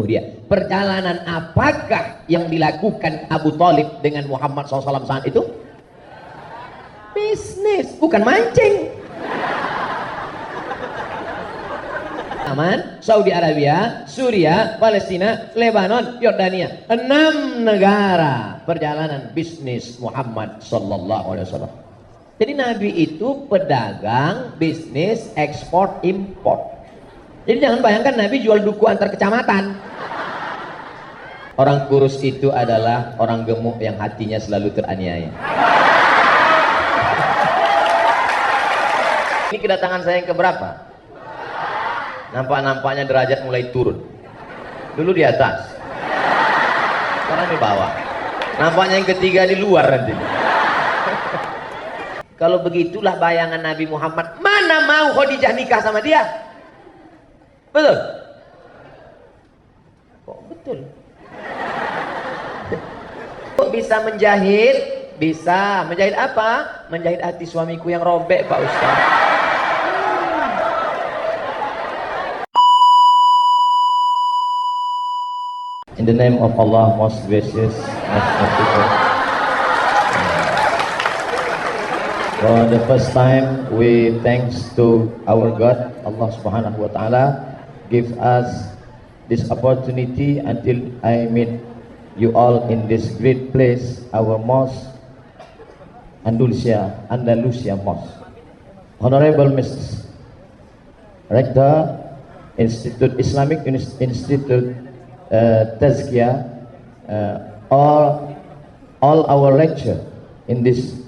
dia. Perjalanan apakah yang dilakukan Abu Thalib dengan Muhammad SAW saat itu? Bisnis, bukan mancing. Yaman, Saudi Arabia, Suria, Palestina, Lebanon, Yordania, 6 negara perjalanan bisnis Muhammad SAW. Jadi Nabi itu pedagang bisnis ekspor impor. Jadi jangan bayangkan Nabi jual duku antar kecamatan. Orang kurus itu adalah orang gemuk yang hatinya selalu teraniaya. Ini kedatangan saya yang keberapa? Nampak-nampaknya derajat mulai turun. Dulu di atas, sekarang di bawah. Nampaknya yang ketiga di luar nanti. Kalau begitulah bayangan Nabi Muhammad, mana mau Khadijah nikah sama dia? Betul? Kok betul? Kok bisa menjahit? Bisa. Menjahit apa? Menjahit hati suamiku yang robek, Pak Ustaz. In the name of Allah, most gracious, most merciful. For the first time, we thanks to our God, Allah Subhanahu wa Ta'ala, give us this opportunity until I meet you all in this great place, our mosque, Andalusia Mosque. Honorable Mr. Rector, Islamic Institute, Tazkiyah, all our lecture in this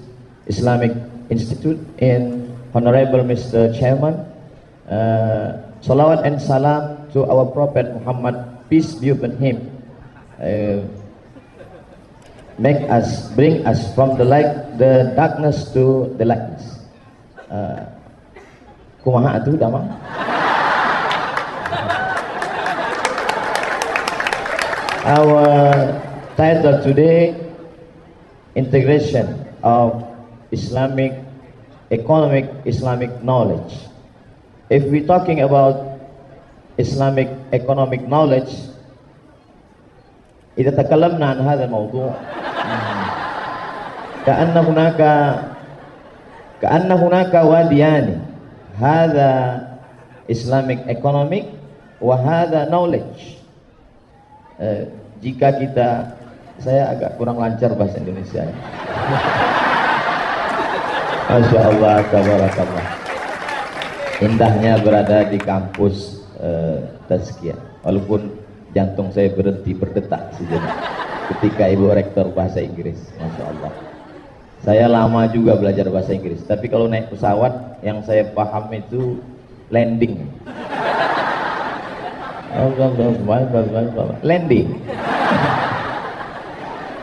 Islamic Institute, and Honorable Mr. Chairman, salawat and salam to our Prophet Muhammad, peace be upon him. Bring us from the darkness to the lightness. Kumaha atuh damang? Our title today, integration of Islamic economic Islamic knowledge. If we're talking about Islamic economic knowledge, إذا تكلمنا عن هذا الموضوع كأن هناك واديان، هذا Islamic economic وهذا knowledge. Jika kita, saya agak kurang lancar bahasa Indonesia. Masya Allah, tabarakallah. Indahnya berada di kampus Tazkiyah, walaupun jantung saya berhenti berdetak sejenak ketika Ibu Rektor bahasa Inggris. Masya Allah. Saya lama juga belajar bahasa Inggris, tapi kalau naik pesawat yang saya paham itu landing. Landing.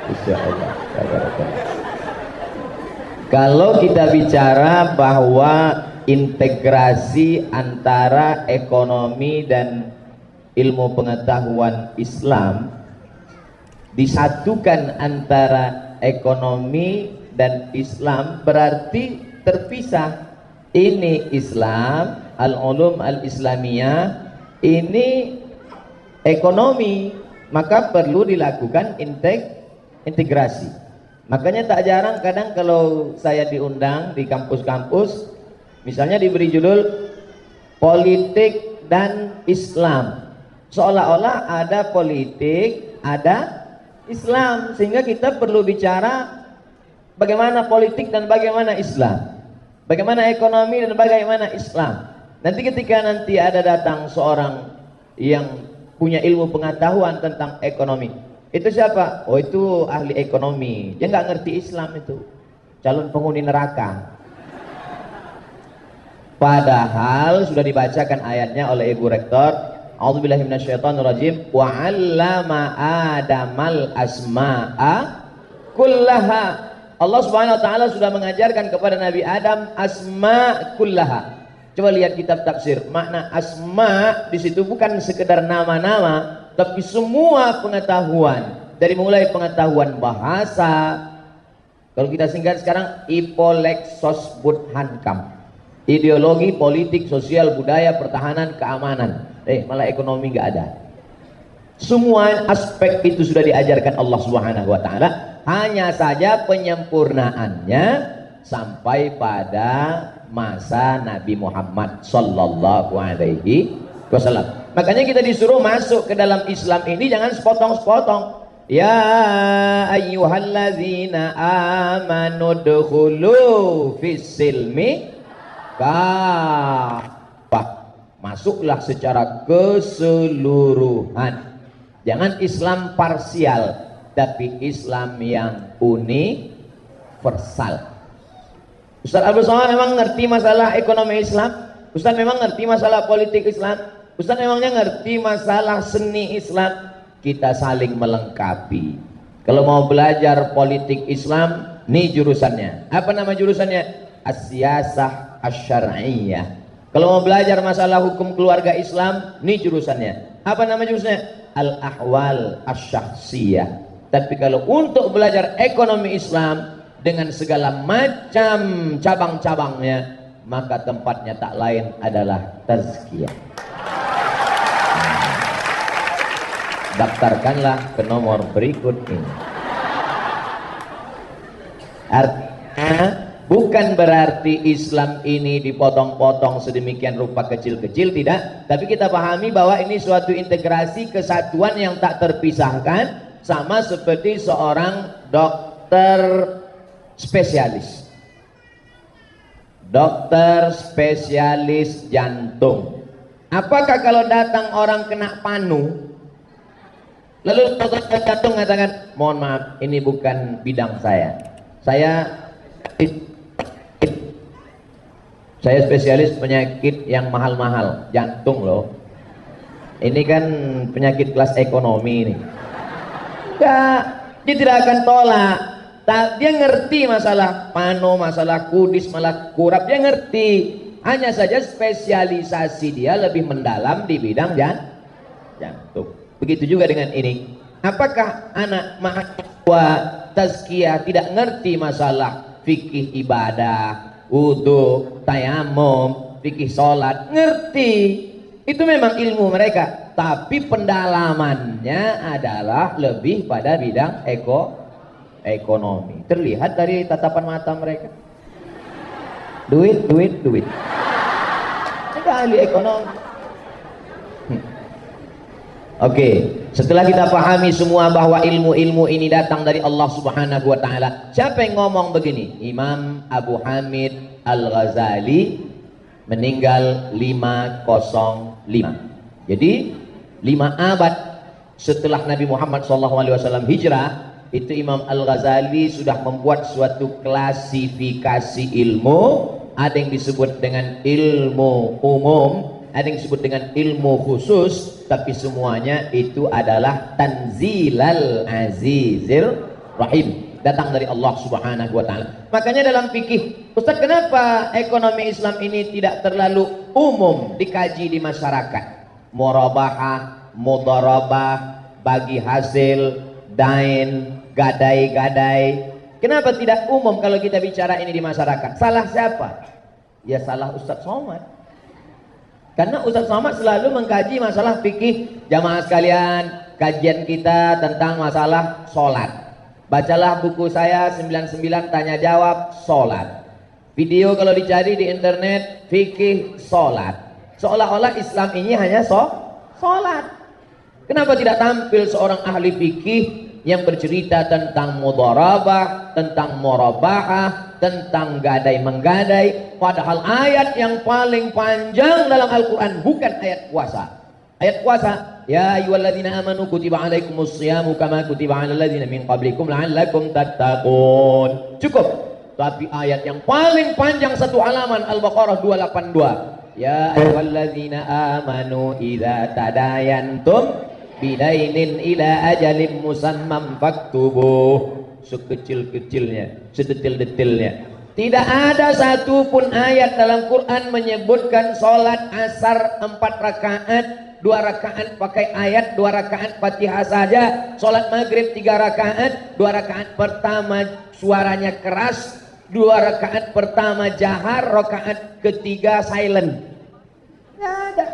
Insya Allah. Kalau kita bicara bahwa integrasi antara ekonomi dan ilmu pengetahuan Islam, disatukan antara ekonomi dan Islam, berarti terpisah. Ini Islam, al-ulum al-islamiyah, ini ekonomi, maka perlu dilakukan integrasi. Makanya tak jarang kadang kalau saya diundang di kampus-kampus, misalnya diberi judul politik dan Islam, seolah-olah ada politik, ada Islam, sehingga kita perlu bicara bagaimana politik dan bagaimana Islam, bagaimana ekonomi dan bagaimana Islam. Nanti ketika nanti ada datang seorang yang punya ilmu pengetahuan tentang ekonomi, itu siapa? Oh, itu ahli ekonomi, dia nggak ngerti Islam, itu calon penghuni neraka. Padahal sudah dibacakan ayatnya oleh Ibu Rektor, a'udzubillahi minasyaitonirrajim, wa 'allama adamal asma'a kullaha. Allah Subhanahu wa taala sudah mengajarkan kepada Nabi Adam asma kullaha. Coba lihat kitab tafsir, makna asma di situ bukan sekedar nama-nama, tapi semua pengetahuan, dari mulai pengetahuan bahasa. Kalau kita singkat sekarang, Ipolexos Budhankam, ideologi, politik, sosial, budaya, pertahanan, keamanan. Malah ekonomi nggak ada. Semua aspek itu sudah diajarkan Allah Subhanahu wa taala, hanya saja penyempurnaannya sampai pada masa Nabi Muhammad sallallahu alaihi wasallam. Makanya kita disuruh masuk ke dalam Islam ini jangan sepotong-sepotong. Ya ayyuhalladzina amanu dkhulu fis-silmi kafah. Masuklah secara keseluruhan. Jangan Islam parsial, tapi Islam yang universal. Ustaz Abdul Somad memang ngerti masalah ekonomi Islam? Ustaz memang ngerti masalah politik Islam? Ustaz memangnya ngerti masalah seni Islam? Kita saling melengkapi. Kalau mau belajar politik Islam, nih jurusannya. Apa nama jurusannya? As-siyasah asy-syar'iyyah. Kalau mau belajar masalah hukum keluarga Islam, nih jurusannya. Apa nama jurusannya? Al-ahwal asy-syakhsiyah. Tapi kalau untuk belajar ekonomi Islam dengan segala macam cabang-cabangnya, maka tempatnya tak lain adalah tazkiyah. Daftarkanlah ke nomor berikut ini. Artinya bukan berarti Islam ini dipotong-potong sedemikian rupa kecil-kecil, tidak. Tapi kita pahami bahwa ini suatu integrasi kesatuan yang tak terpisahkan, sama seperti seorang dokter spesialis. Dokter spesialis jantung. Apakah kalau datang orang kena panu, lalu dokter jantung mengatakan, mohon maaf, ini bukan bidang saya. Saya spesialis penyakit yang mahal-mahal, jantung loh. Ini kan penyakit kelas ekonomi ini. Enggak, dia tidak akan tolak. Dia ngerti masalah panu, masalah kudis, masalah kurap, dia ngerti. Hanya saja spesialisasi dia lebih mendalam di bidang jantung. Begitu juga dengan ini. Apakah anak mahasiswa tazkiyah tidak ngerti masalah fikih ibadah, wudu, tayamum, fikih sholat? Ngerti. Itu memang ilmu mereka. Tapi pendalamannya adalah lebih pada bidang ekonomi. Terlihat dari tatapan mata mereka. Duit. Mereka ahli ekonomi. Oke, setelah kita pahami semua bahwa ilmu-ilmu ini datang dari Allah Subhanahu wa taala. Siapa yang ngomong begini? Imam Abu Hamid Al-Ghazali meninggal 505. Jadi 5 abad setelah Nabi Muhammad SAW hijrah, itu Imam Al-Ghazali sudah membuat suatu klasifikasi ilmu. Ada yang disebut dengan ilmu umum, ada yang disebut dengan ilmu khusus, tapi semuanya itu adalah Tanzilal Azizir Rahim, datang dari Allah Subhanahu wa taala. Makanya dalam fikih, Ustaz, kenapa ekonomi Islam ini tidak terlalu umum dikaji di masyarakat? Murabahah, mudharabah, bagi hasil, dain, gadai-gadai. Kenapa tidak umum kalau kita bicara ini di masyarakat? Salah siapa? Ya salah Ustaz Somad. Karena Ustaz Somad selalu mengkaji masalah fikih. Jamaah sekalian, kajian kita tentang masalah sholat. Bacalah buku saya 99 tanya jawab sholat. Video kalau dicari di internet fikih sholat. Seolah-olah Islam ini hanya sholat. Kenapa tidak tampil seorang ahli fikih yang bercerita tentang mudharabah, tentang murabahah, tentang gadai-menggadai? Padahal ayat yang paling panjang dalam Al-Quran bukan ayat puasa. Ayat puasa, ya ayyuhalladzina amanu kutiba alaikumus shiyamu kama kutiba alal ladzina min qablikum la'allakum tattaqun. Cukup. Tapi ayat yang paling panjang satu halaman, Al-Baqarah 282. Ya ayyuhalladzina amanu idza tadayantum bidainin ila ajalin musamman faktubuh. Sekecil-kecilnya, sedetil-detilnya. Tidak ada satupun ayat dalam Quran menyebutkan sholat asar 4 rakaat, 2 rakaat pakai ayat, 2 rakaat Fatihah saja. Sholat maghrib 3 rakaat, 2 rakaat pertama suaranya keras, 2 rakaat pertama jahar, rakaat ketiga silent. Nggak ada.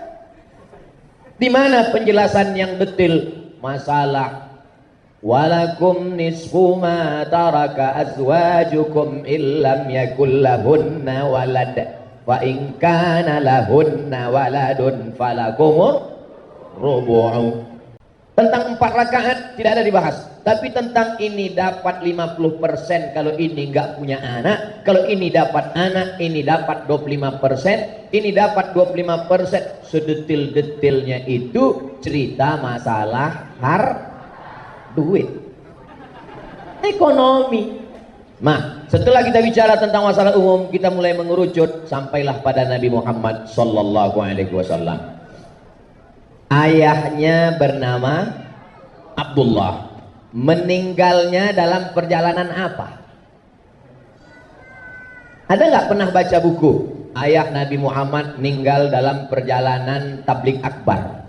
Di mana penjelasan yang detail masalah walakum nisfu ma taraka azwajukum illam yakul lahunna walad wa in kana lahunna waladun falakumur rubu'u. Tentang 4 rakaat tidak ada dibahas, tapi tentang ini dapat 50% kalau ini nggak punya anak, kalau ini dapat anak, ini dapat 25%, ini dapat 25%. Sedetil-detilnya itu cerita masalah duit, ekonomi. Nah, setelah kita bicara tentang masalah umum, kita mulai mengerucut sampailah pada Nabi Muhammad sallallahu alaihi wasallam. Ayahnya bernama Abdullah, meninggalnya dalam perjalanan apa? Ada nggak pernah baca buku ayah Nabi Muhammad meninggal dalam perjalanan tabligh akbar?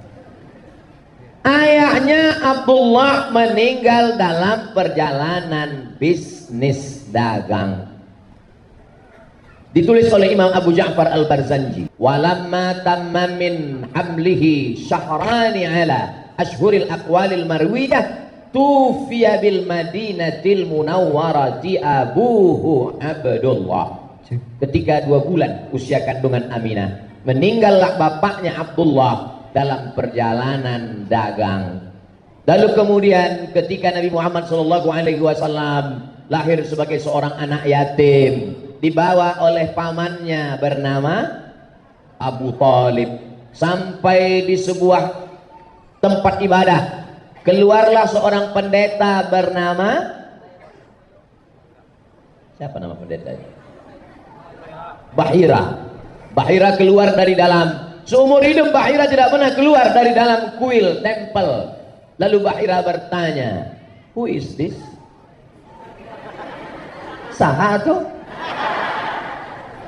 Ayahnya Abdullah meninggal dalam perjalanan bisnis dagang. Ditulis oleh Imam Abu Ja'far Al-Barzanji, walamma tamma min hamlihi syahrani ala ashhuril aqwalil marwiyah tufiya bil madinatil munawwarati abuhu Abdullah. Ketika 2 bulan usia kandungan Aminah, meninggallah bapaknya Abdullah dalam perjalanan dagang. Lalu kemudian ketika Nabi Muhammad SAW lahir sebagai seorang anak yatim, dibawa oleh pamannya bernama Abu Thalib sampai di sebuah tempat ibadah. Keluarlah seorang pendeta bernama, siapa nama pendetanya? Bahira keluar dari dalam. Seumur hidup Bahira tidak pernah keluar dari dalam kuil tempel. Lalu Bahira bertanya, who is this? Saha tuh?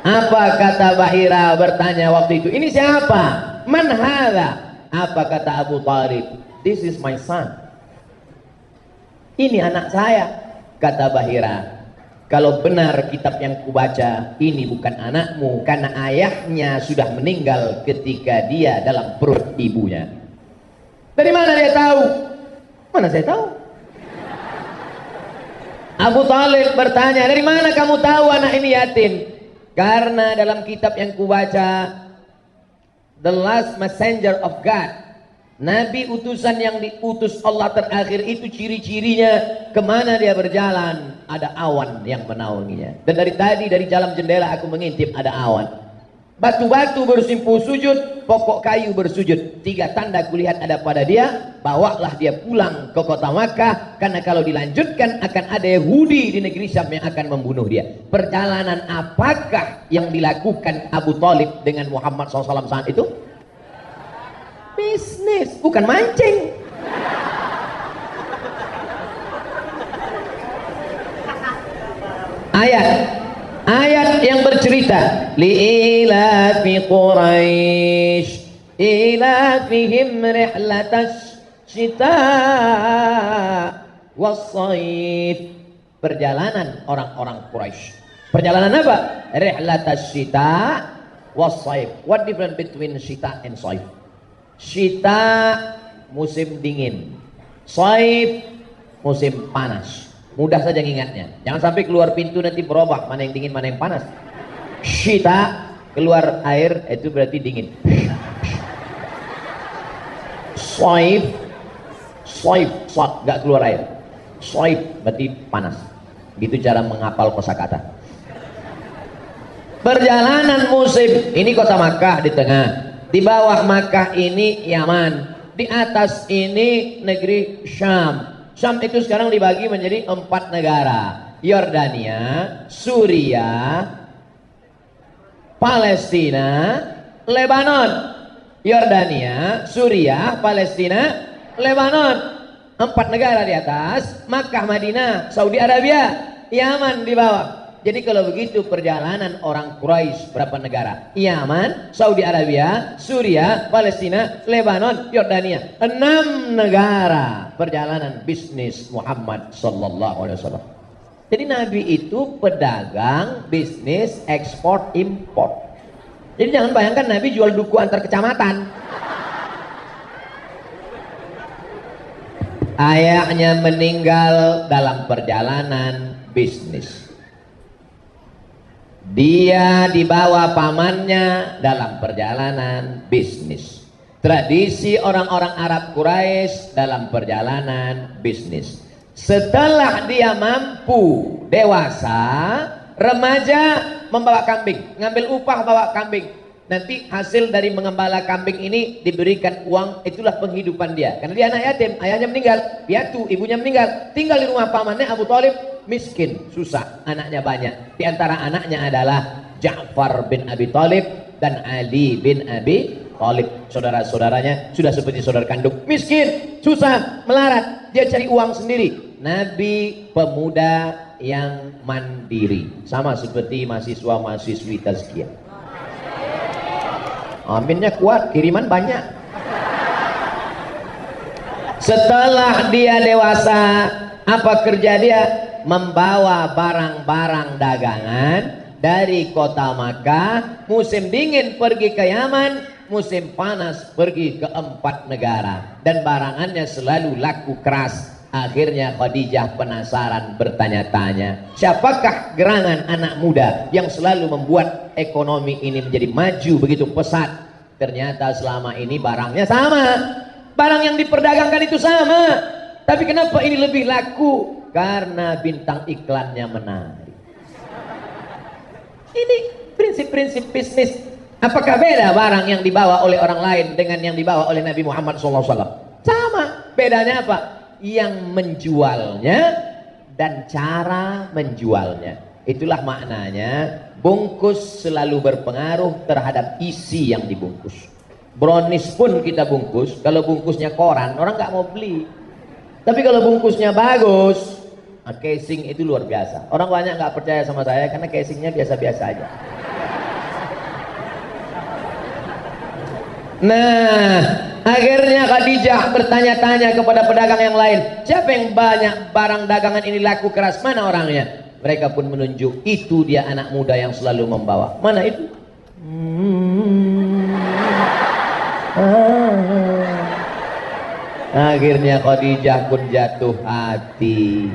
Apa kata Bahira bertanya waktu itu? Ini siapa? Man hadha? Apa kata Abu Thalib? This is my son. Ini anak saya. Kata Bahira, kalau benar kitab yang kubaca, ini bukan anakmu, karena ayahnya sudah meninggal ketika dia dalam perut ibunya. Dari mana dia tahu? Mana saya tahu? Abu Thalib bertanya, dari mana kamu tahu anak ini yatim? Karena dalam kitab yang kubaca, The Last Messenger of God, Nabi utusan yang diutus Allah terakhir itu ciri-cirinya kemana dia berjalan ada awan yang menaunginya. Dan dari tadi dari dalam jendela aku mengintip ada awan. Batu-batu bersimpuh sujud, pokok kayu bersujud. 3 tanda kulihat ada pada dia. Bawalah dia pulang ke kota Makkah, karena kalau dilanjutkan akan ada Yahudi di negeri Syam yang akan membunuh dia. Perjalanan apakah yang dilakukan Abu Thalib dengan Muhammad SAW saat itu? Bisnis, bukan mancing. Ayat yang bercerita li'ilafi Quraisy ilafihim rihlatas syita was-shaif. Perjalanan orang-orang Quraisy. Perjalanan apa? Rihlatas syita was-shaif. What difference between syita and shaif? Syita musim dingin, shaif musim panas. Mudah saja ingatnya. Jangan sampai keluar pintu nanti berubah mana yang dingin mana yang panas. Syita keluar air itu berarti dingin. Shaif nggak keluar air. Shaif berarti panas. Gitu cara menghafal kosakata. Perjalanan musim ini kota Makkah di tengah. Di bawah Makkah ini Yaman. Di atas ini negeri Syam. Syam itu sekarang dibagi menjadi 4 negara. Yordania, Suriah, Palestina, Lebanon. Yordania, Suriah, Palestina, Lebanon. 4 negara di atas. Makkah, Madinah, Saudi Arabia, Yaman di bawah. Jadi kalau begitu perjalanan orang Quraisy berapa negara? Yaman, Saudi Arabia, Suriah, Palestina, Lebanon, Yordania. 6 negara perjalanan bisnis Muhammad sallallahu alaihi wasallam. Jadi Nabi itu pedagang bisnis ekspor impor. Jadi jangan bayangkan Nabi jual duku antar kecamatan. Ayahnya meninggal dalam perjalanan bisnis. Dia dibawa pamannya dalam perjalanan bisnis. Tradisi orang-orang Arab Quraisy dalam perjalanan bisnis. Setelah dia mampu dewasa, remaja, membawa kambing, ngambil upah bawa kambing. Nanti hasil dari mengembala kambing ini diberikan uang, itulah penghidupan dia. Karena dia anak yatim, ayahnya meninggal, piatu, ibunya meninggal, tinggal di rumah pamannya Abu Thalib, miskin, susah, anaknya banyak. Di antara anaknya adalah Ja'far bin Abi Thalib dan Ali bin Abi Thalib. Saudara-saudaranya sudah seperti saudara kandung, miskin, susah, melarat, dia cari uang sendiri. Nabi pemuda yang mandiri, sama seperti mahasiswa-mahasiswi tazkiyah. Aminnya kuat, kiriman banyak. Setelah dia dewasa, apa kerja dia? Membawa barang-barang dagangan dari kota Makkah, musim dingin pergi ke Yaman, musim panas pergi ke 4 negara, dan barangannya selalu laku keras. Akhirnya Khadijah penasaran, bertanya-tanya, siapakah gerangan anak muda yang selalu membuat ekonomi ini menjadi maju begitu pesat? Ternyata selama ini barangnya sama, barang yang diperdagangkan itu sama, tapi kenapa ini lebih laku? Karena bintang iklannya menarik. Ini prinsip-prinsip bisnis. Apakah beda barang yang dibawa oleh orang lain dengan yang dibawa oleh Nabi Muhammad SAW? Sama. Bedanya apa? Yang menjualnya dan cara menjualnya. Itulah maknanya bungkus selalu berpengaruh terhadap isi yang dibungkus. Brownies pun kita bungkus, kalau bungkusnya koran orang nggak mau beli. Tapi kalau bungkusnya bagus, casing itu luar biasa. Orang banyak nggak percaya sama saya karena casingnya biasa-biasa aja. Nah, akhirnya Khadijah bertanya-tanya kepada pedagang yang lain, siapa yang banyak barang dagangan ini laku keras, mana orangnya? Mereka pun menunjuk, itu dia anak muda yang selalu membawa. Mana itu? Akhirnya Khadijah pun jatuh hati.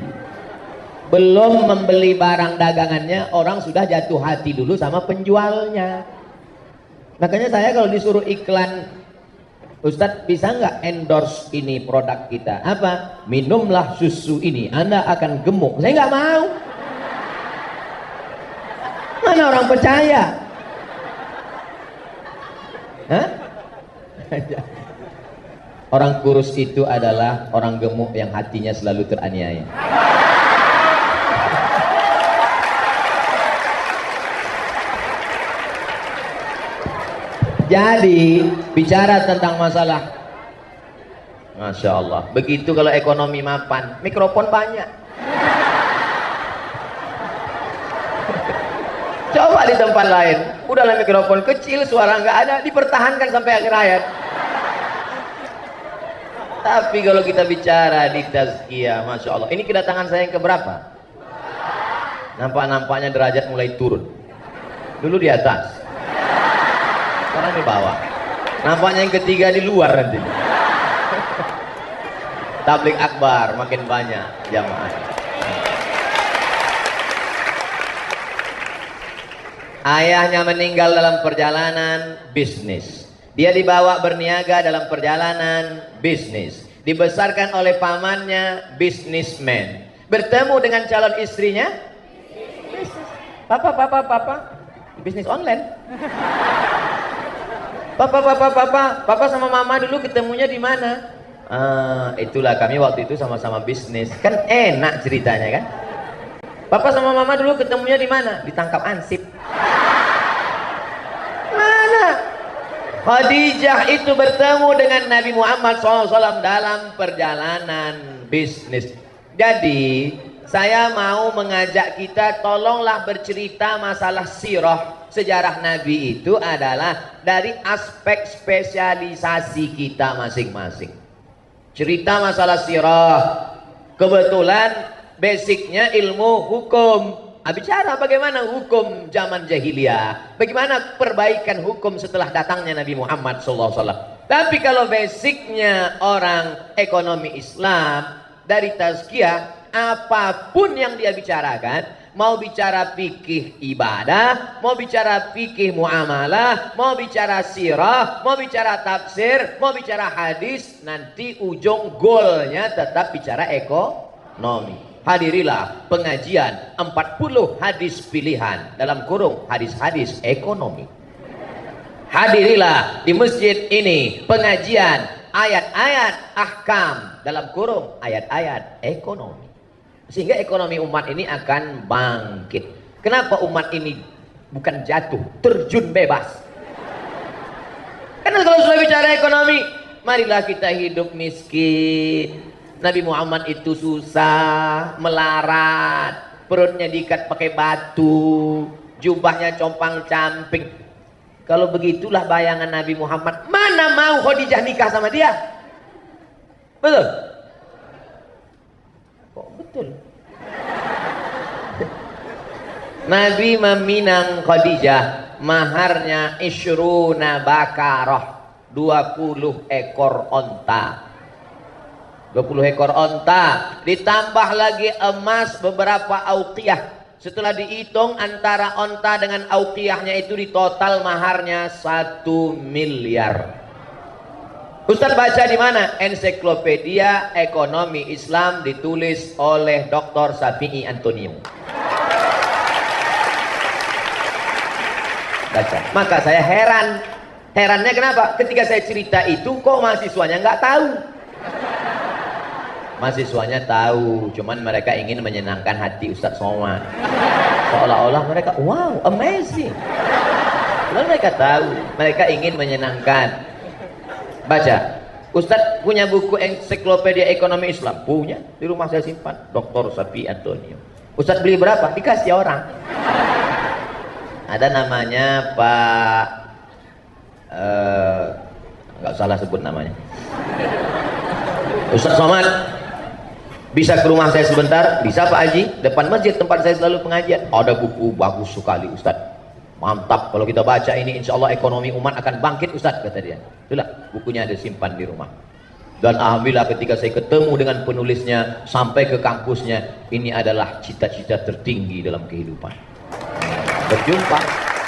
Belum membeli barang dagangannya, orang sudah jatuh hati dulu sama penjualnya. Makanya saya kalau disuruh iklan, Ustadz bisa nggak endorse ini produk kita? Apa? Minumlah susu ini, Anda akan gemuk. Saya nggak mau. Mana orang percaya? Hah? Orang kurus itu adalah orang gemuk yang hatinya selalu teraniaya. Jadi bicara tentang masalah, Masya Allah, begitu kalau ekonomi mapan, mikrofon banyak. Coba di tempat lain, udahlah mikrofon kecil, suara nggak ada, dipertahankan sampai akhir hayat. Tapi kalau kita bicara di tazkiyah, Masya Allah, ini kedatangan saya yang keberapa? Nampak-nampaknya derajat mulai turun. Dulu di atas, sekarang di bawah. Nampaknya yang ketiga di luar nanti. Tablik akbar makin banyak jamaah. Ayahnya meninggal dalam perjalanan bisnis. Dia dibawa berniaga dalam perjalanan bisnis. Dibesarkan oleh pamannya, bisnismen. Bertemu dengan calon istrinya, papa, bisnis online. Papa sama mama dulu ketemunya di mana? Itulah kami waktu itu sama-sama bisnis. Kan enak ceritanya kan? Papa sama mama dulu ketemunya di mana? Ditangkap ansip. Mana? Khadijah itu bertemu dengan Nabi Muhammad SAW dalam perjalanan bisnis. Jadi saya mau mengajak kita, tolonglah bercerita masalah sirah. Sejarah Nabi itu adalah dari aspek spesialisasi kita masing-masing. Cerita masalah sirah, kebetulan basicnya ilmu hukum. Bicara bagaimana hukum zaman jahiliyah, bagaimana perbaikan hukum setelah datangnya Nabi Muhammad SAW. Tapi kalau basicnya orang ekonomi Islam dari tazkiyah, apapun yang dia bicarakan, mau bicara fikih ibadah, mau bicara fikih muamalah, mau bicara sirah, mau bicara tafsir, mau bicara hadis, nanti ujung goalnya tetap bicara ekonomi. Hadirilah pengajian 40 hadis pilihan, dalam kurung hadis-hadis ekonomi. Hadirilah di masjid ini pengajian ayat-ayat ahkam, dalam kurung ayat-ayat ekonomi. Sehingga ekonomi umat ini akan bangkit. Kenapa umat ini bukan jatuh, terjun bebas? Karena kalau sudah bicara ekonomi, marilah kita hidup miskin. Nabi Muhammad itu susah, melarat, perutnya diikat pakai batu, jubahnya compang-camping. Kalau begitulah bayangan Nabi Muhammad, mana mau Khadijah nikah sama dia? Betul? Kok betul? Nabi meminang Khadijah, maharnya isyruna bakarah, 20 ekor onta. 20 ekor onta, ditambah lagi emas beberapa auqiyah. Setelah dihitung antara onta dengan auqiyahnya itu di total maharnya 1 miliar. Ustaz baca di mana? Ensiklopedia Ekonomi Islam ditulis oleh Dr. Safi'i Antonio. Baca. Maka saya heran. Herannya kenapa? Ketika saya cerita itu kok mahasiswanya nggak tahu. Mahasiswanya tahu, cuman mereka ingin menyenangkan hati Ustadz Somad. Seolah-olah mereka, wow, amazing. Lalu mereka tahu, mereka ingin menyenangkan. Baca, Ustadz punya buku ensiklopedia ekonomi Islam? Punya, di rumah saya simpan. Dr. Safi Antonio. Ustadz beli berapa? Dikasih orang. Ada namanya Pak, nggak salah sebut namanya. Ustadz Somad, bisa ke rumah saya sebentar? Bisa Pak Haji, depan masjid tempat saya selalu pengajian. Ada buku bagus sekali Ustadz, mantap, kalau kita baca ini insya Allah ekonomi umat akan bangkit Ustadz, kata dia. Itulah bukunya, ada simpan di rumah. Dan alhamdulillah ketika saya ketemu dengan penulisnya sampai ke kampusnya, ini adalah cita-cita tertinggi dalam kehidupan, berjumpa.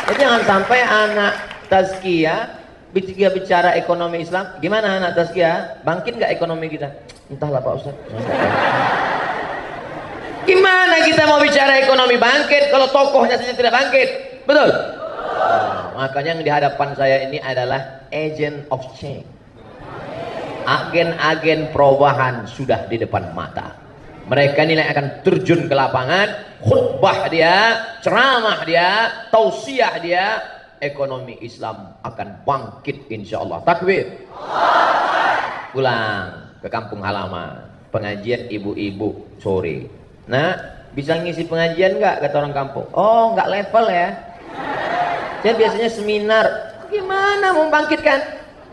Jadi jangan sampai anak tazkiyah bicara ekonomi Islam. Gimana anak tazkiyah? Bangkit nggak ekonomi kita? Entahlah Pak Ustaz. Gimana kita mau bicara ekonomi bangkit kalau tokohnya saja tidak bangkit? Betul? Makanya yang di hadapan saya ini adalah agent of change. Agen-agen perubahan sudah di depan mata. Mereka ini akan terjun ke lapangan, khutbah dia, ceramah dia, tausiah dia. Ekonomi Islam akan bangkit insya Allah. Takbir. Pulang ke kampung halaman, pengajian ibu-ibu sore. Nah, bisa ngisi pengajian nggak, kata orang kampung? Oh, nggak level ya. Saya biasanya seminar. Gimana mau bangkitkan?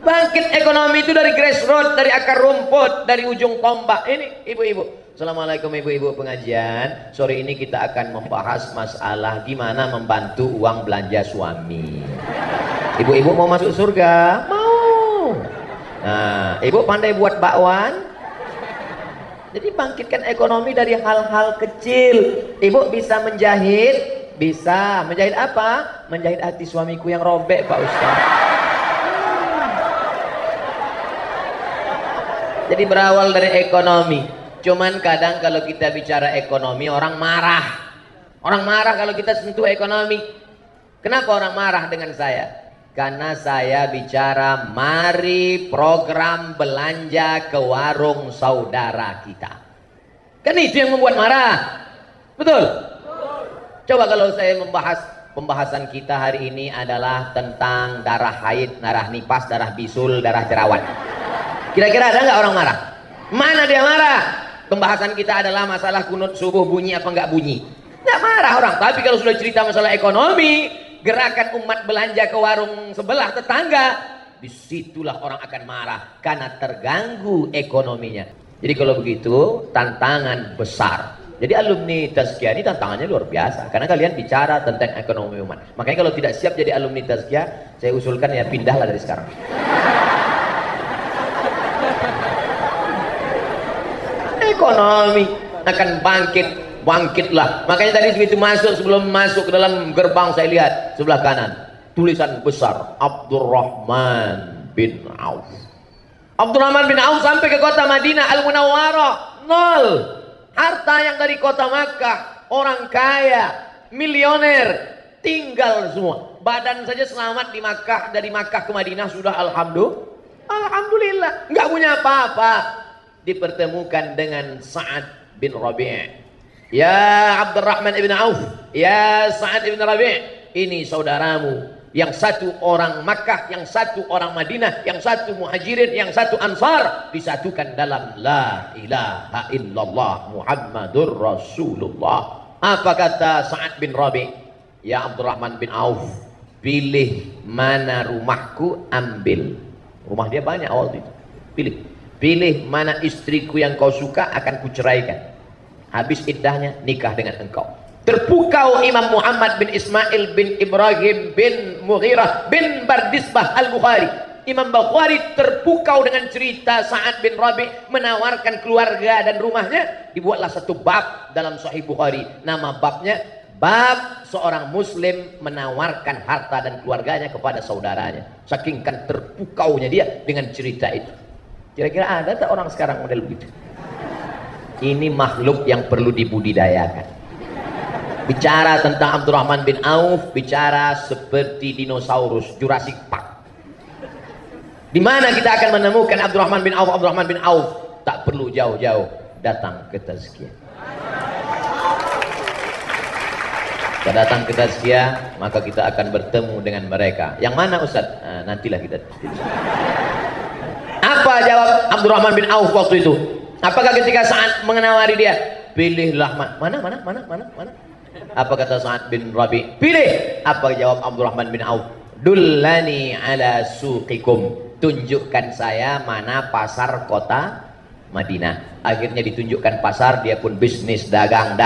Bangkit ekonomi itu dari grassroots, dari akar rumput, dari ujung tombak. Ini ibu-ibu. Assalamualaikum ibu-ibu pengajian. Sore ini kita akan membahas masalah gimana membantu uang belanja suami. Ibu-ibu mau masuk surga? Mau. Nah, ibu pandai buat bakwan. Jadi bangkitkan ekonomi dari hal-hal kecil. Ibu bisa menjahit, bisa. Menjahit apa? Menjahit hati suamiku yang robek, Pak Ustaz. Jadi berawal dari ekonomi. Cuman kadang kalau kita bicara ekonomi orang marah. Orang marah kalau kita sentuh ekonomi. Kenapa orang marah dengan saya? Karena saya bicara mari program belanja ke warung saudara kita. Kan itu yang membuat marah. Betul? Coba kalau saya membahas, pembahasan kita hari ini adalah tentang darah haid, darah nifas, darah bisul, darah jerawat. Kira-kira ada nggak orang marah? Mana dia marah? Pembahasan kita adalah masalah kunut subuh bunyi apa enggak bunyi. Nggak marah orang. Tapi kalau sudah cerita masalah ekonomi, gerakan umat belanja ke warung sebelah tetangga, disitulah orang akan marah karena terganggu ekonominya. Jadi kalau begitu tantangan besar. Jadi alumni Tazkiyah ini tantangannya luar biasa karena kalian bicara tentang ekonomi umat. Makanya kalau tidak siap jadi alumni Tazkiyah, saya usulkan ya pindahlah dari sekarang. Ekonomi akan bangkitlah. Makanya tadi begitu masuk, sebelum masuk ke dalam gerbang saya lihat sebelah kanan tulisan besar Abdurrahman bin Auf. Abdurrahman bin Auf sampai ke kota Madinah Al-Munawwarah nol. Harta yang dari kota Makkah, orang kaya, milioner, tinggal semua. Badan saja selamat di Makkah, dari Makkah ke Madinah sudah alhamdulillah, nggak punya apa-apa. Dipertemukan dengan Sa'ad bin Rabi'. Ya Abdurrahman ibn Auf, ya Sa'ad bin Rabi', ini saudaramu, yang satu orang Makkah, yang satu orang Madinah, yang satu muhajirin, yang satu ansar, disatukan dalam la ilaha illallah Muhammadur Rasulullah. Apa kata Sa'ad bin Rabi'? Ya Abdurrahman bin Auf, pilih mana rumahku, ambil. Rumah dia banyak awal itu. Pilih mana istriku yang kau suka, akan kuceraikan. Habis iddahnya nikah dengan engkau. Terpukau Imam Muhammad bin Ismail bin Ibrahim bin Mughirah bin Bardisbah Al-Bukhari. Imam Bukhari terpukau dengan cerita Sa'ad bin Rabi' menawarkan keluarga dan rumahnya. Dibuatlah satu bab dalam Sahih Bukhari. Nama babnya bab seorang muslim menawarkan harta dan keluarganya kepada saudaranya. Saking kan terpukaunya dia dengan cerita itu. Kira-kira ada tak orang sekarang model begitu? Ini makhluk yang perlu dibudidayakan. Bicara tentang Abdurrahman bin Auf, bicara seperti dinosaurus Jurassic Park. Di mana kita akan menemukan Abdurrahman bin Auf? Abdurrahman bin Auf tak perlu jauh-jauh datang ke Tazkiyah. Kita datang ke Tazkiyah, maka kita akan bertemu dengan mereka. Yang mana Ustaz? Nah, nantilah kita. Apa jawab Abdurrahman bin Auf waktu itu? Apakah ketika Sa'ad mengenawari dia, pilihlah mana? Apa kata Sa'ad bin Rabi'? Pilih. Apa jawab Abdurrahman bin Auf? Dullani ala suqikum. Tunjukkan saya mana pasar kota Madinah. Akhirnya ditunjukkan pasar, dia pun bisnis dagang.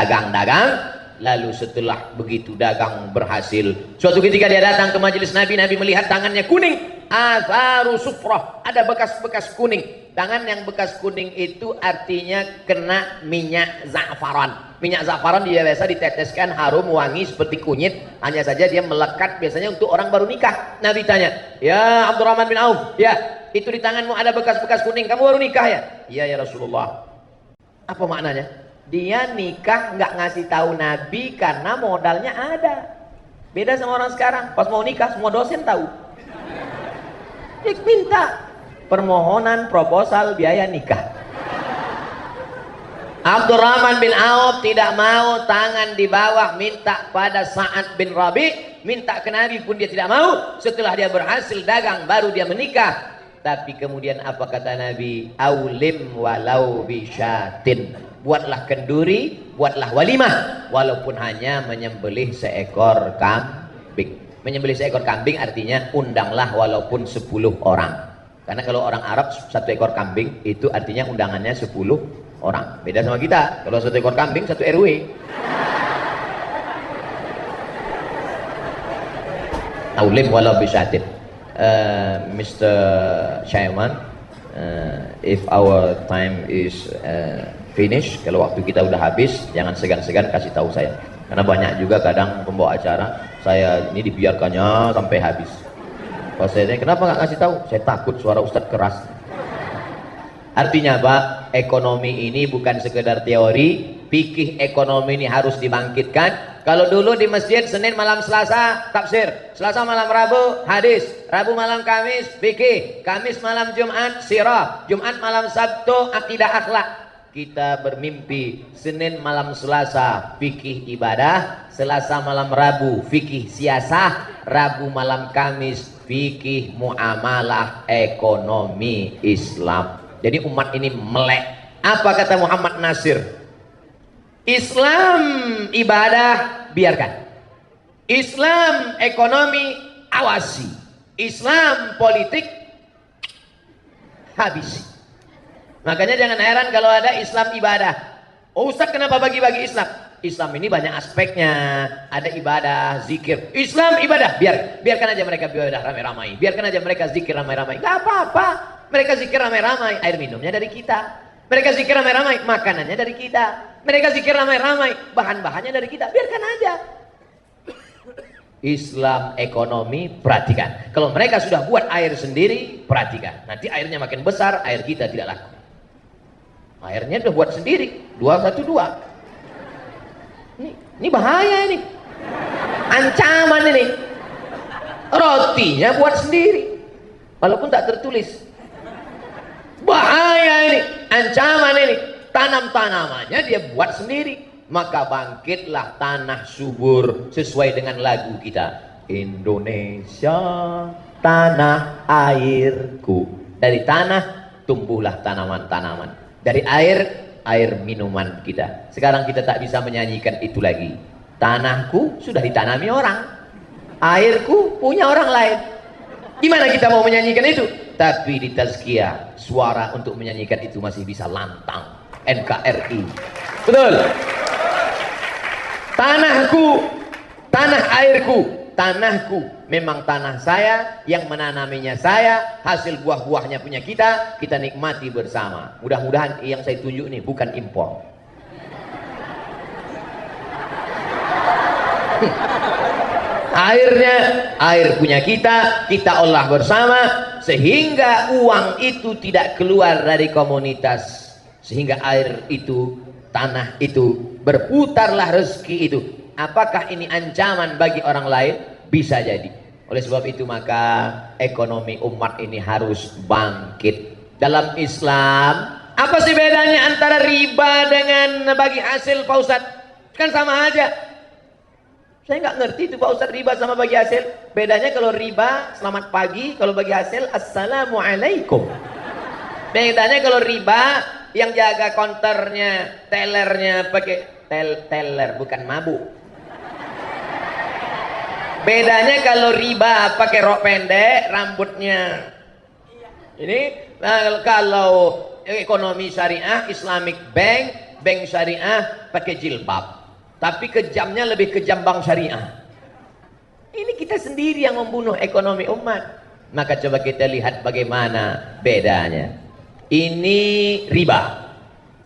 Lalu setelah begitu dagang berhasil, suatu ketika dia datang ke majelis Nabi. Nabi melihat tangannya kuning, atharu sufrah, ada bekas-bekas kuning. Tangan yang bekas kuning itu artinya kena minyak za'faran. Minyak za'faran dia biasa diteteskan, harum wangi seperti kunyit. Hanya saja dia melekat biasanya untuk orang baru nikah. Nabi tanya, ya Abdurrahman bin Auf, ya itu di tanganmu ada bekas-bekas kuning, kamu baru nikah ya? Iya ya Rasulullah. Apa maknanya? Dia nikah nggak ngasih tahu Nabi karena modalnya ada. Beda sama orang sekarang, pas mau nikah semua dosen tahu. Dia minta permohonan proposal biaya nikah. Abdurrahman bin Auf tidak mau, tangan di bawah, minta pada Sa'ad bin Rabi', minta ke Nabi pun dia tidak mau. Setelah dia berhasil dagang baru dia menikah. Tapi kemudian apa kata Nabi? Aulim walau bisyatin. Buatlah kenduri, buatlah walimah, walaupun hanya menyembelih seekor kambing. Menyembelih seekor kambing artinya undanglah walaupun 10 orang. Karena kalau orang Arab satu ekor kambing itu artinya undangannya 10 orang. Beda sama kita, kalau satu ekor kambing satu RW. Aulim walau bisyatin. Mr. Chairman, if our time is finish, kalau waktu kita udah habis, jangan segan-segan kasih tahu saya. Karena banyak juga kadang pembawa acara, saya ini dibiarkannya sampai habis. Pas saya tanya, kenapa nggak kasih tahu? Saya takut suara Ustadz keras. Artinya apa? Ekonomi ini bukan sekedar teori, fikih ekonomi ini harus dibangkitkan. Kalau dulu di masjid Senin malam Selasa tafsir, Selasa malam Rabu hadis, Rabu malam Kamis fikih, Kamis malam Jumat sirah, Jumat malam Sabtu akidah akhlak. Kita bermimpi Senin malam Selasa fikih ibadah, Selasa malam Rabu fikih siasah, Rabu malam Kamis fikih muamalah ekonomi Islam. Jadi umat ini melek. Apa kata Muhammad Nasir? Islam ibadah biarkan, Islam ekonomi awasi, Islam politik habisi. Makanya jangan heran kalau ada Islam ibadah. Oh Ustaz, kenapa bagi-bagi Islam? Islam ini banyak aspeknya. Ada ibadah, zikir. Islam ibadah, biarkan aja mereka ibadah ramai-ramai. Biarkan aja mereka zikir ramai-ramai. Gak apa-apa. Mereka zikir ramai-ramai. Air minumnya dari kita. Mereka zikir ramai-ramai, makanannya dari kita. Mereka zikir ramai-ramai, bahan-bahannya dari kita. Biarkan aja. Islam ekonomi, perhatikan. Kalau mereka sudah buat air sendiri, perhatikan. Nanti airnya makin besar, air kita tidak laku. Airnya udah buat sendiri, 212. Ini bahaya ini. Ancaman ini. Rotinya buat sendiri. Walaupun tak tertulis. Bahaya ini. Ancaman ini. Tanam-tanamannya dia buat sendiri. Maka bangkitlah tanah subur sesuai dengan lagu kita. Indonesia tanah airku. Dari tanah tumbuhlah tanaman-tanaman. Dari air minuman kita. Sekarang kita tak bisa menyanyikan itu lagi. Tanahku sudah ditanami orang. Airku punya orang lain. Gimana kita mau menyanyikan itu? Tapi di tazkiyah suara untuk menyanyikan itu masih bisa lantang. NKRI. Betul. Tanahku, tanah airku, tanahku memang tanah saya, yang menanaminya saya, hasil buah-buahnya punya kita nikmati bersama. Mudah-mudahan yang saya tunjuk ini bukan impor. Airnya, air punya kita olah bersama, sehingga uang itu tidak keluar dari komunitas, sehingga air itu, tanah itu, berputarlah rezeki itu. Apakah ini ancaman bagi orang lain? Bisa jadi. Oleh sebab itu maka ekonomi umat ini harus bangkit. Dalam Islam, apa sih bedanya antara riba dengan bagi hasil, Pak Ustadz? Kan sama aja. Saya nggak ngerti itu Pak Ustadz, riba sama bagi hasil. Bedanya kalau riba selamat pagi, kalau bagi hasil assalamualaikum. Bedanya kalau riba yang jaga konternya, tellernya pakai teller bukan mabuk. Bedanya kalau riba pakai rok pendek, rambutnya ini. Nah, kalau ekonomi syariah, Islamic Bank, bank syariah pakai jilbab, tapi kejamnya lebih kejam bank syariah. Ini kita sendiri yang membunuh ekonomi umat. Maka coba kita lihat bagaimana bedanya. Ini riba.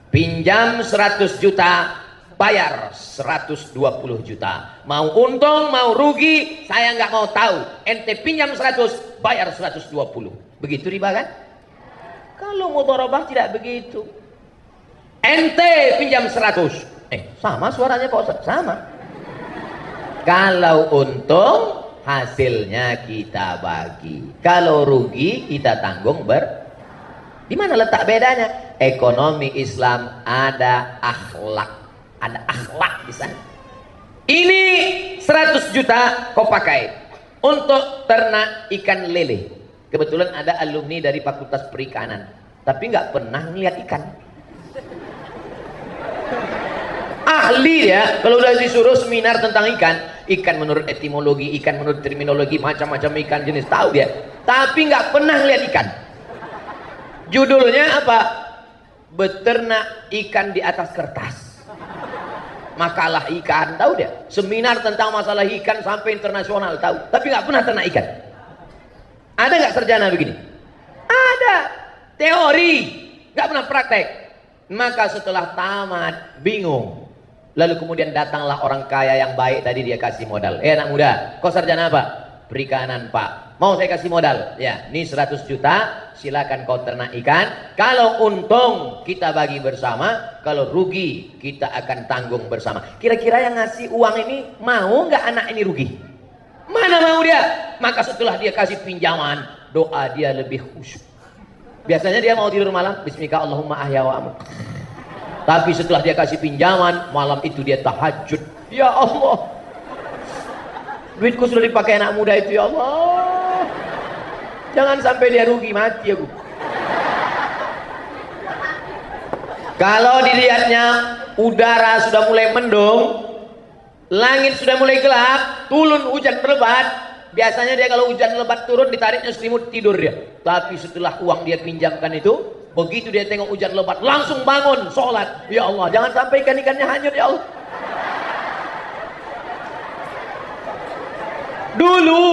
Pinjam 100 juta, bayar 120 juta. Mau untung, mau rugi, saya nggak mau tahu. Ente pinjam 100, bayar 120. Begitu riba kan? Kalau mudharabah tidak begitu. Ente pinjam 100. Sama suaranya Pak Ustaz, sama. Kalau untung, hasilnya kita bagi. Kalau rugi, kita tanggung Di mana letak bedanya? Ekonomi Islam ada akhlak. Ada akhlak di sana. Ini 100 juta kau pakai untuk ternak ikan lele. Kebetulan ada alumni dari Fakultas Perikanan, tapi nggak pernah ngeliat ikan. Ahli ya, kalau udah disuruh seminar tentang ikan menurut etimologi, ikan menurut terminologi, macam-macam ikan jenis tahu dia, tapi nggak pernah ngeliat ikan. Judulnya apa? Beternak ikan di atas kertas. Makalah ikan, tahu dia. Seminar tentang masalah ikan sampai internasional tahu, tapi nggak pernah ternak ikan. Ada nggak sarjana begini? Ada. Teori, nggak pernah praktek. Maka setelah tamat bingung. Lalu kemudian datanglah orang kaya yang baik, tadi dia kasih modal. Anak muda, kau sarjana apa? Perikanan Pak. Mau saya kasih modal? Ya, ini 100 juta, silakan kau ternak ikan. Kalau untung kita bagi bersama, kalau rugi kita akan tanggung bersama. Kira-kira yang ngasih uang ini mau nggak anak ini rugi? Mana mau dia? Maka setelah dia kasih pinjaman, doa dia lebih khusyuk. Biasanya dia mau tidur malam, bismika Allahumma ahya wa amut. Tapi setelah dia kasih pinjaman, malam itu dia tahajud. Ya Allah, duitku sudah dipakai anak muda itu, ya Allah. Jangan sampai dia rugi, mati aku. Kalau dilihatnya udara sudah mulai mendung, langit sudah mulai gelap, turun hujan lebat. Biasanya dia kalau hujan lebat turun, ditariknya selimut, tidur dia. Tapi setelah uang dia pinjamkan itu, begitu dia tengok hujan lebat, langsung bangun, sholat. Ya Allah, jangan sampai ikan-ikannya hanyut, ya Allah. Dulu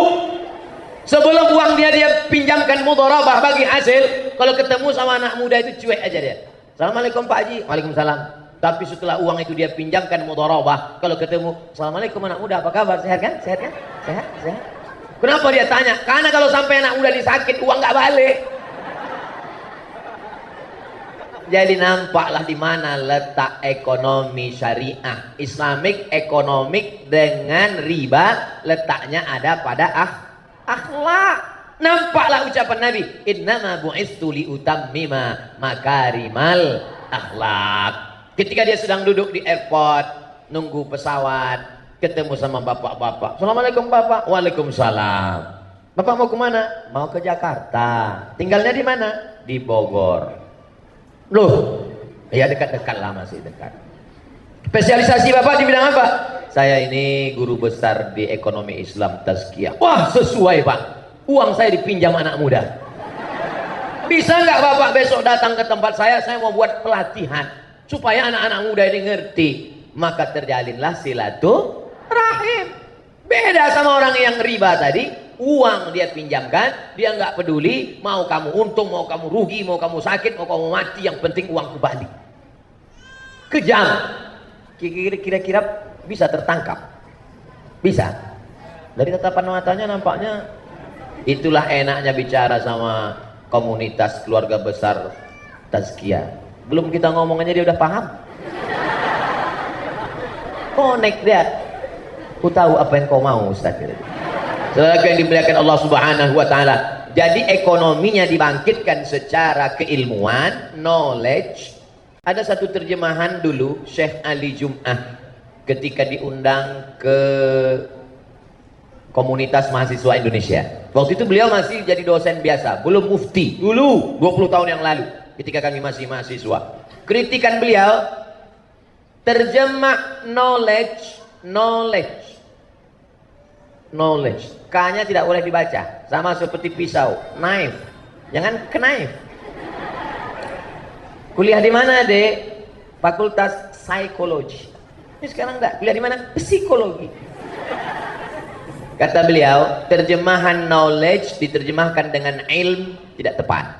sebelum uang dia pinjamkan mudharabah bagi hasil, kalau ketemu sama anak muda itu cuek aja dia. Assalamualaikum Pak Haji. Waalaikumsalam. Tapi setelah uang itu dia pinjamkan mudharabah, kalau ketemu, Assalamualaikum anak muda, apa kabar? Sehat kan? Sehat kan? Sehat, sehat. Kenapa dia tanya? Karena kalau sampai anak muda disakit, uang nggak balik. Jadi nampaklah di mana letak ekonomi syariah, Islamic economic dengan riba letaknya ada pada akhlak. Nampaklah ucapan Nabi, innama bu'istu liutammima makarimal akhlak. Ketika dia sedang duduk di airport nunggu pesawat, ketemu sama bapak-bapak. Assalamualaikum Bapak. Waalaikumsalam. Bapak mau kemana? Mau ke Jakarta. Tinggalnya di mana? Di Bogor. Loh, ya dekat-dekat lah, masih dekat. Spesialisasi Bapak di bidang apa? Saya ini guru besar di ekonomi Islam tazkiyah. Wah, sesuai Pak. Uang saya dipinjam anak muda. Bisa nggak Bapak besok datang ke tempat saya mau buat pelatihan supaya anak-anak muda ini ngerti. Maka terjalinlah silaturahim. Beda sama orang yang riba tadi. Uang dia pinjamkan, dia nggak peduli mau kamu untung, mau kamu rugi, mau kamu sakit, mau kamu mati, yang penting uang kembali. Kejam. Kira-kira bisa tertangkap? Bisa. Dari tatapan matanya nampaknya itulah enaknya bicara sama komunitas keluarga besar tazkiyah. Belum kita ngomong aja dia udah paham. Connect dia. Ku tahu apa yang kau mau, Ustaz. Saudara yang dimuliakan Allah Subhanahu wa taala. Jadi ekonominya dibangkitkan secara keilmuan, knowledge. Ada satu terjemahan dulu Syekh Ali Jum'ah ketika diundang ke komunitas mahasiswa Indonesia. Waktu itu beliau masih jadi dosen biasa, belum mufti. Dulu 20 tahun yang lalu ketika kami masih mahasiswa. Kritikan beliau, terjemah knowledge. K-nya tidak boleh dibaca, sama seperti pisau, knife. Jangan knife. Kuliah di mana, Dek? Fakultas Psikologi. Ini sekarang enggak. Kuliah di mana? Psikologi. Kata beliau, terjemahan knowledge diterjemahkan dengan ilm tidak tepat.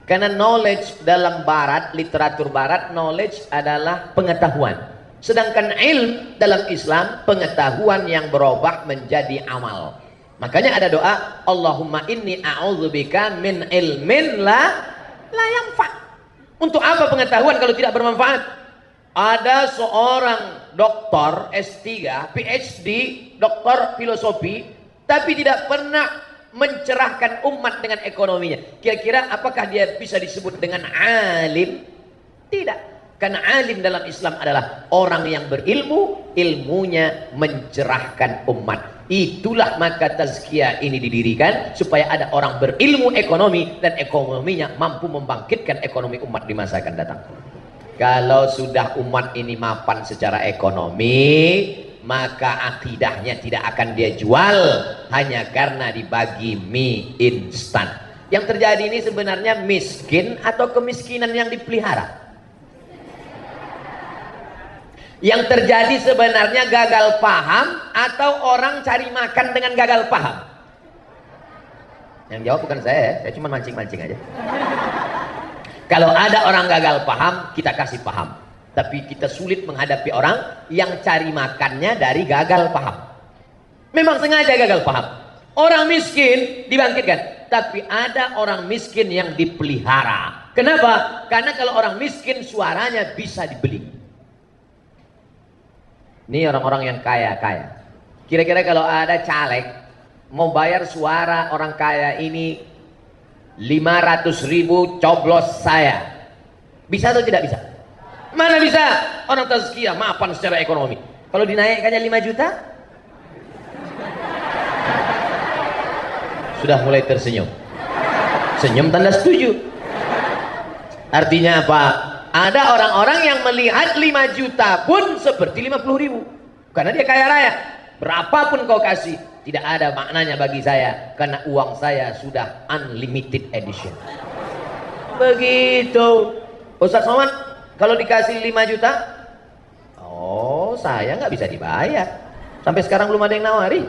Karena knowledge dalam barat, literatur barat, knowledge adalah pengetahuan. Sedangkan ilm dalam Islam, pengetahuan yang berubah menjadi amal. Makanya ada doa, Allahumma inni a'udzubika min ilmin la yanfa'. Untuk apa pengetahuan kalau tidak bermanfaat? Ada seorang doktor S3, PhD, doktor filosofi, tapi tidak pernah mencerahkan umat dengan ekonominya. Kira-kira apakah dia bisa disebut dengan alim? Tidak. Karena alim dalam Islam adalah orang yang berilmu, ilmunya mencerahkan umat. Itulah maka tazkiyah ini didirikan supaya ada orang berilmu ekonomi dan ekonominya mampu membangkitkan ekonomi umat di masa akan datang. Kalau sudah umat ini mapan secara ekonomi, maka akidahnya tidak akan dia jual hanya karena dibagi mie instan. Yang terjadi ini sebenarnya miskin atau kemiskinan yang dipelihara. Yang terjadi sebenarnya gagal paham atau orang cari makan dengan gagal paham. Yang jawab bukan saya cuma mancing-mancing aja. Kalau ada orang gagal paham, kita kasih paham. Tapi kita sulit menghadapi orang yang cari makannya dari gagal paham. Memang sengaja gagal paham. Orang miskin dibangkitkan, tapi ada orang miskin yang dipelihara. Kenapa? Karena kalau orang miskin suaranya bisa dibeli. Ini orang-orang yang kaya-kaya. Kira-kira kalau ada caleg mau bayar suara orang kaya ini 500.000 coblos saya, bisa atau tidak bisa? Mana bisa? Orang tazkiyah mapan secara ekonomi. Kalau dinaikkannya 5 juta, sudah mulai tersenyum. Senyum tanda setuju. Artinya apa? Ada orang-orang yang melihat 5 juta pun seperti 50.000. Karena dia kaya raya. Berapapun kau kasih, tidak ada maknanya bagi saya. Karena uang saya sudah unlimited edition. Begitu. Ustaz Somad, kalau dikasih 5 juta, oh saya nggak bisa dibayar. Sampai sekarang belum ada yang nawari.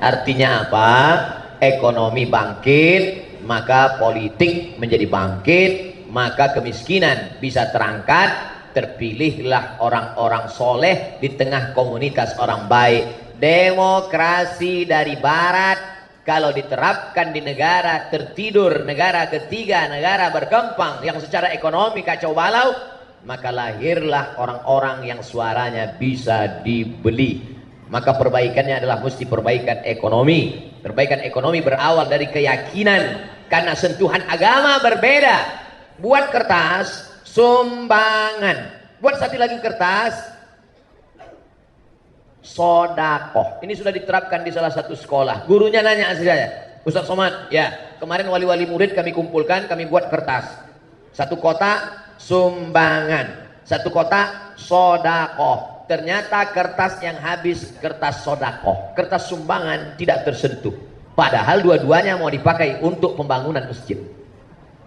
Artinya apa? Ekonomi bangkit, maka politik menjadi bangkit, maka kemiskinan bisa terangkat. Terpilihlah orang-orang soleh di tengah komunitas orang baik. Demokrasi dari barat kalau diterapkan di negara tertidur, negara ketiga, negara berkembang yang secara ekonomi kacau balau, maka lahirlah orang-orang yang suaranya bisa dibeli. Maka perbaikannya adalah mesti perbaikan ekonomi. Perbaikan ekonomi berawal dari keyakinan, karena sentuhan agama berbeda. Buat kertas sumbangan, buat satu lagi kertas sodakoh. Ini sudah diterapkan di salah satu sekolah. Gurunya nanya saya, Ustaz Somad, ya kemarin wali-wali murid kami kumpulkan, kami buat kertas. Satu kotak sumbangan, satu kotak sodakoh. Ternyata kertas yang habis kertas sodakoh, kertas sumbangan tidak tersentuh. Padahal dua-duanya mau dipakai untuk pembangunan masjid.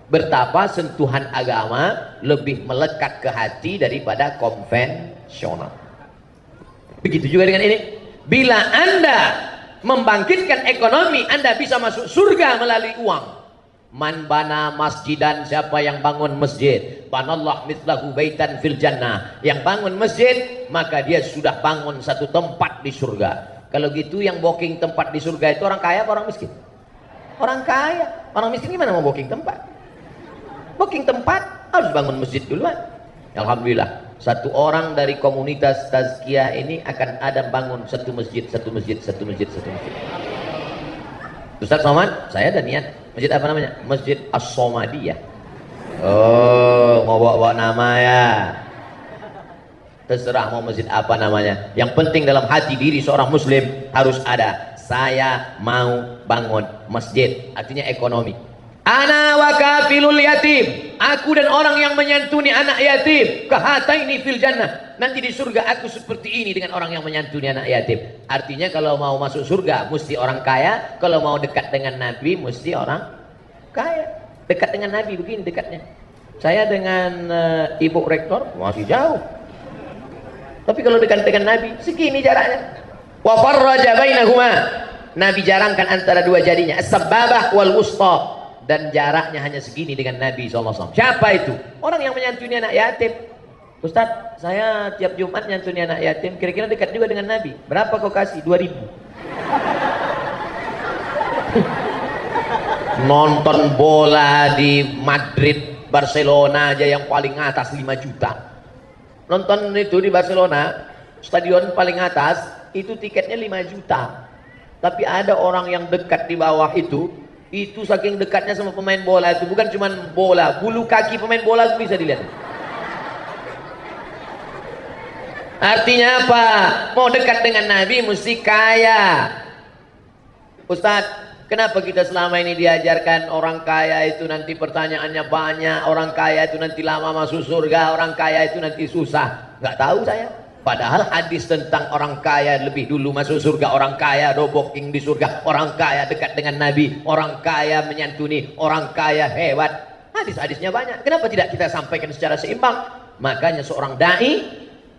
Betapa sentuhan agama lebih melekat ke hati daripada konvensional. Begitu juga dengan ini. Bila Anda membangkitkan ekonomi, Anda bisa masuk surga melalui uang. Man bana masjidan, siapa yang bangun masjid, banallah mithlahu baitan fil jannah. Yang bangun masjid, maka dia sudah bangun satu tempat di surga. Kalau gitu yang booking tempat di surga itu orang kaya apa orang miskin? Orang kaya. Orang miskin gimana mau booking tempat? Booking tempat harus bangun masjid duluan. Alhamdulillah, satu orang dari komunitas Tazkiyah ini akan ada bangun satu masjid, satu masjid, satu masjid, satu masjid. Ustaz Somad, saya ada niat masjid apa namanya? Masjid As-Somadiyah. Oh, mau bawa-bawa nama ya. Terserah mau masjid apa namanya. Yang penting dalam hati diri seorang muslim harus ada, saya mau bangun masjid. Artinya ekonomi. Ana wa kafilul yatim, aku dan orang yang menyantuni anak yatim, kahataini fil jannah, nanti di surga aku seperti ini dengan orang yang menyantuni anak yatim. Artinya kalau mau masuk surga mesti orang kaya, kalau mau dekat dengan Nabi mesti orang kaya. Dekat dengan Nabi begini dekatnya. Saya dengan Ibu Rektor masih jauh, tapi kalau dekat dengan Nabi segini jaraknya. Wa farraja bainahuma, Nabi jarangkan antara dua jarinya, as-sababah wal wusta, dan jaraknya hanya segini dengan Nabi SAW. Siapa itu? Orang yang menyantuni anak yatim. Ustadz, saya tiap Jumat nyantuni anak yatim, kira-kira dekat juga dengan Nabi. Berapa kau kasih? 2.000. Nonton bola di Madrid, Barcelona aja yang paling atas 5 juta. Nonton itu di Barcelona, stadion paling atas, itu tiketnya 5 juta. Tapi ada orang yang dekat di bawah itu saking dekatnya sama pemain bola itu, bukan cuma bola, bulu kaki pemain bola itu bisa dilihat. Artinya apa? Mau dekat dengan Nabi mesti kaya. Ustadz, kenapa kita selama ini diajarkan orang kaya itu nanti pertanyaannya banyak, orang kaya itu nanti lama masuk surga, orang kaya itu nanti susah? Nggak tahu saya. Padahal hadis tentang orang kaya lebih dulu masuk surga, orang kaya doboking di surga, orang kaya dekat dengan Nabi, orang kaya menyantuni, orang kaya hebat. Hadis-hadisnya banyak. Kenapa tidak kita sampaikan secara seimbang? Makanya seorang dai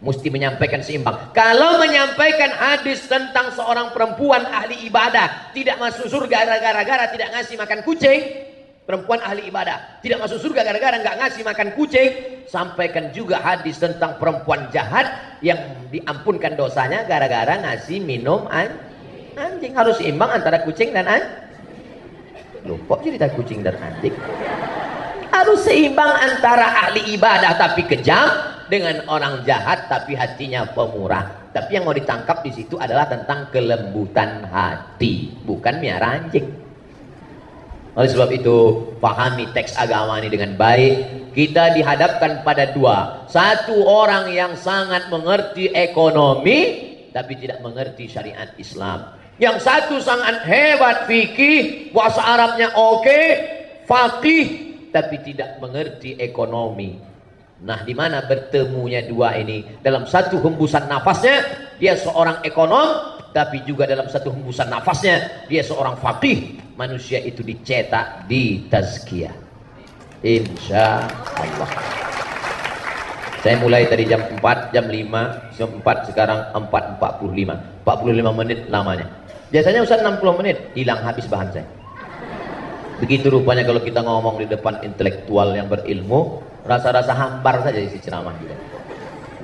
mesti menyampaikan seimbang. Kalau menyampaikan hadis tentang seorang perempuan ahli ibadah tidak masuk surga gara-gara tidak ngasih makan kucing, perempuan ahli ibadah tidak masuk surga gara-gara nggak ngasih makan kucing, sampaikan juga hadis tentang perempuan jahat yang diampunkan dosanya gara-gara ngasih minum anjing. Harus seimbang antara kucing dan anjing. Loh, kok cerita kucing dan anjing? Harus seimbang antara ahli ibadah tapi kejam dengan orang jahat tapi hatinya pemurah. Tapi yang mau ditangkap di situ adalah tentang kelembutan hati, bukan miara anjing. Oleh sebab itu, pahami teks agama ini dengan baik. Kita dihadapkan pada dua. Satu orang yang sangat mengerti ekonomi tapi tidak mengerti syariat Islam. Yang satu sangat hebat fikih, bahasa Arabnya oke, faqih, tapi tidak mengerti ekonomi. Nah, di mana bertemunya dua ini? Dalam satu hembusan nafasnya dia seorang ekonom, tapi juga dalam satu hembusan nafasnya dia seorang faqih. Manusia itu dicetak di tazkiyah, insya Allah. Saya mulai tadi jam 4, jam 5, jam 4 sekarang 4.45, 45 menit lamanya. Biasanya Ustaz 60 menit, hilang habis bahan saya. Begitu rupanya kalau kita ngomong di depan intelektual yang berilmu, rasa-rasa hambar saja isi ceramah juga.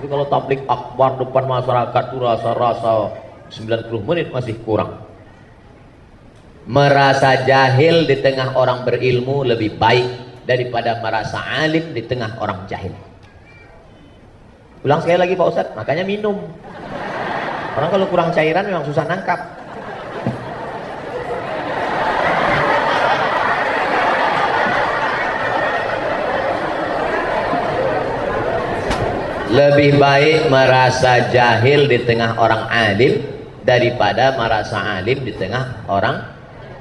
Tapi kalau tablik akbar depan masyarakat itu rasa-rasa 90 menit masih kurang. Merasa jahil di tengah orang berilmu lebih baik daripada merasa alim di tengah orang jahil. Ulang sekali lagi Pak Ustadz, makanya minum. Orang kalau kurang cairan memang susah nangkap. Lebih baik merasa jahil di tengah orang alim daripada merasa alim di tengah orang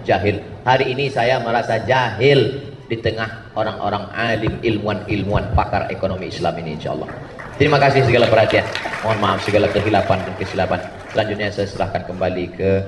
jahil. Hari ini saya merasa jahil di tengah orang-orang alim, ilmuwan-ilmuwan, pakar ekonomi Islam ini, insyaallah. Terima kasih segala perhatian. Mohon maaf segala kehilapan dan kesilapan. Selanjutnya saya serahkan kembali ke